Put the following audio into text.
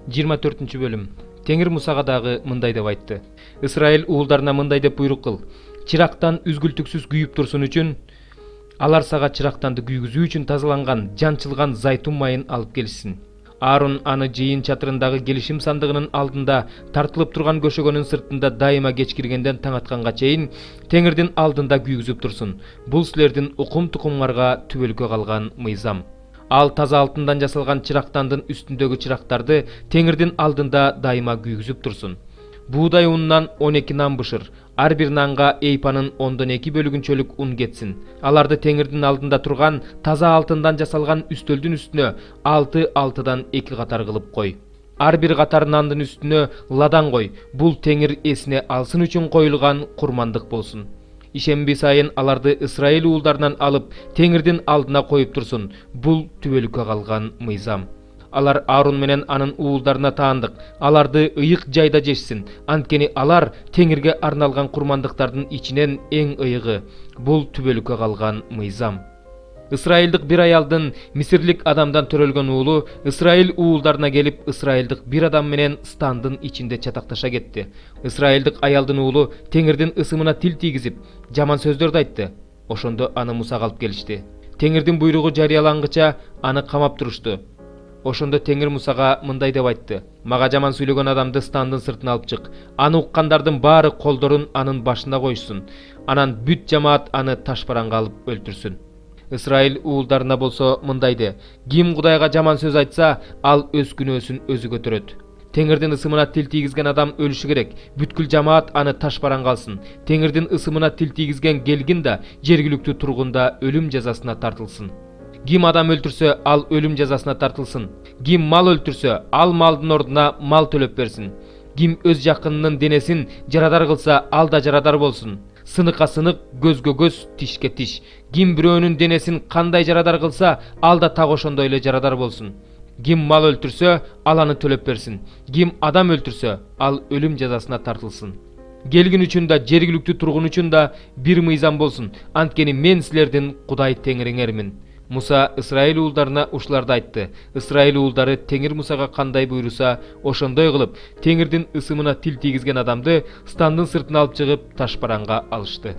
24-бөлүм. Теңир Мусага дагы мындай деп айтты. Исраил уулдарына мындай деп буйрук кыл. Чырактан үзгүлтүксүз күйүп турсун үчүн алар сага чырактанды күйгүзүү үчүн тазаланган, жанчылган зайтун майын алып келишсин. Аарон аны жыйын чатырындагы келишим сандыгынын алдында тартылып турган көшөгөнүн сыртында дайыма кеч киргенден таң атканга чейин Теңирдин алдында күйгүзүп турсун. Бул силердин укум-тукумуңарга түбөлүккө калган мыйзам. Ал таза алтындан жасалган чырактандын үстүндөгү чырактарды Теңирдин алдында дайыма күйгүзүп турсун. Буудай унунан 12 нан бышыр. Ар бир нанга эйпанын 2 бөлүгүнчөлүк ун кетсин. Аларды Теңирдин алдында турган таза алтындан жасалган үстөлдүн үстүнө 6-6-дан 2 катар кылып кой. Ар бир катар нандын үстүнө ладан кой. Бул Теңир эсине алсын үчүн коюлган курмандык болсун. Ишемби сайын аларды Исраил уулдарынан алып Теңирдин алдына коюп турсун. Бул түбөлүккө калган мыйзам. Алар Аарон менен анын уулдарына таандык. Аларды ыйык жайда жешсин. Анткени алар Теңирге арналган курмандыктардын ичинен эң ыйыгы. Бул түбөлүккө калган мыйзам. Исраилдык бир аялдын мисирлик адамдан төрөлгөн уулу Исраил уулдарына келип, исраилдык бир адам менен стандын ичинде чатакташа кетти. Исраилдык аялдын уулу Теңирдин ысымына тил тийгизип, жаман сөздөрдү айтты. Ошондо аны Мусага алып келишти. Теңирдин буйругу жарыялангыча аны камап турушту. Ошондо Теңир Мусага мындай деп айтты. Мага жаман сүйлөгөн адамды стандын сыртына алып чык. Аны уккандардын баары колдорун анын башына коюшсун. Анан бүт жамаат аны ташбаранга алып өлтүрсүн. Исраил уулдарына болсо мындайды. Ким Кудайга жаман сөз айтса, ал өз күнөөсүн өзү көтөрөт. Теңирдин ысымына тил тийгизген адам өлүшү керек. Бүткүл жамаат аны ташбаранга алсын. Теңирдин ысымына тил тийгизген келгин да, жергиликтүү тургун да өлүм жазасына тартылсын. Ким адам өлтүрсө, ал өлүм жазасына тартылсын. Ким мал өлтүрсө, ал малдын ордуна мал төлөп берсин. Ким өз жакынынын денесин жарадар кылса, ал да жарадар болсун. Сыныкка сынык, көзгө көз, тишке тиш. Ким бирөөнүн денесин кандай жарадар кылса, ал да так ошондой эле жарадар болсун. Ким мал өлтүрсө, ал аны төлөп берсин. Ким адам өлтүрсө, ал өлүм жазасына тартылсын. Келгин үчүн да, жергиликтүү тургун үчүн да бир мыйзам болсун. Анткени мен силердин Кудай Теңириңермин. Муса Исраил уулдарына ушуларды айтты. Исраил уулдары Теңир Мусага кандай буйруса, ошондой кылып, Теңирдин ысымына тил тийгизген адамды стандын сыртына алып чыгып ташбаранга алышты.